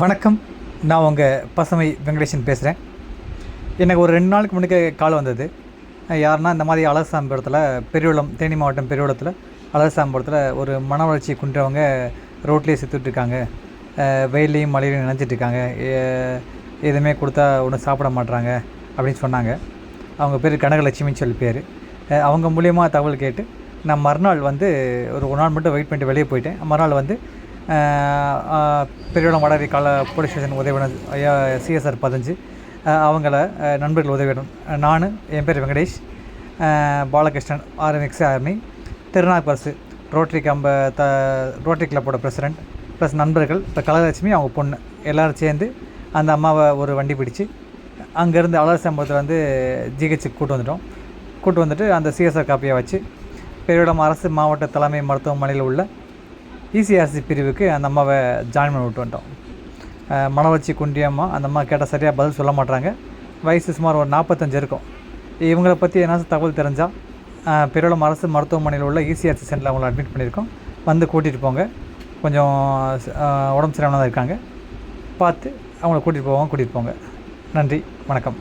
வணக்கம். நான் உங்கள் பசுமை வெங்கடேசன் பேசுகிறேன். எனக்கு ஒரு 2 நாளுக்கு முன்னாடி கால் வந்தது. யாருன்னா இந்த மாதிரி அழகர்சாமிபுரத்தில் பெரியகுளம், தேனி மாவட்டம் பெரியகுளத்தில் அழகர்சாமிபுரத்தில் ஒரு மன வளர்ச்சி குன்றவங்க ரோட்லேயே செத்துட்ருக்காங்க, வெயிலையும் மழையிலையும் நினைஞ்சிட்ருக்காங்க, எதுவுமே கொடுத்தா ஒன்றும் சாப்பிட மாட்றாங்க அப்படின்னு சொன்னாங்க. அவங்க பேர் கனகலட்சுமின்னு சொல்லி பேர். அவங்க மூலியமாக தகவல் கேட்டு நான் மறுநாள் வந்து ஒரு நாள் மட்டும் வெயிட் பண்ணிட்டு வெளியே போயிட்டேன். மறுநாள் வந்து பெரியகுளம் வடகரை போலீஸ் ஸ்டேஷன் உதவியுடன் ஐயா சிஎஸ்ஆர் 15 அவங்கள நண்பர்கள் உதவியுடன் நான், என் பேர் Venkatesh, Balakrishnan RMX army, Thirunapparasu rotary rotary கிளப்போட பிரசிடெண்ட் ப்ளஸ் நண்பர்கள், இப்போ கனகலட்சுமி அவங்க பொண்ணு எல்லோரும் சேர்ந்து அந்த அம்மாவை ஒரு வண்டி பிடிச்சி அங்கேருந்து அழகர்சாமிபுரத்தில் வந்து ஜிஹெச்சுக்கு கூட்டு வந்துட்டு அந்த சிஎஸ்ஆர் காப்பியை வச்சு பெரியகுளம் அரசு மாவட்ட தலைமை மருத்துவமனையில் உள்ள இசிஆர்சி பிரிவுக்கு அந்த அம்மாவை ஜாயின் பண்ணி விட்டு வந்துட்டோம். மனவளர்ச்சி குன்றியம்மா. அந்த அம்மா கேட்டால் சரியாக பதில் சொல்ல மாட்டாங்க. வயசு சுமார் ஒரு 45 இருக்கும். இவங்களை பற்றி என்ன தகவல் தெரிஞ்சால் பெரியகுளம் அரசு மருத்துவமனையில் உள்ள இசிஆர்சி சென்டரில் அவங்கள அட்மிட் பண்ணியிருக்கோம். வந்து கூட்டிகிட்டு போங்க. கொஞ்சம் உடம்பு சரியானதாக இருக்காங்க, பார்த்து அவங்கள கூட்டிகிட்டு போங்க. நன்றி, வணக்கம்.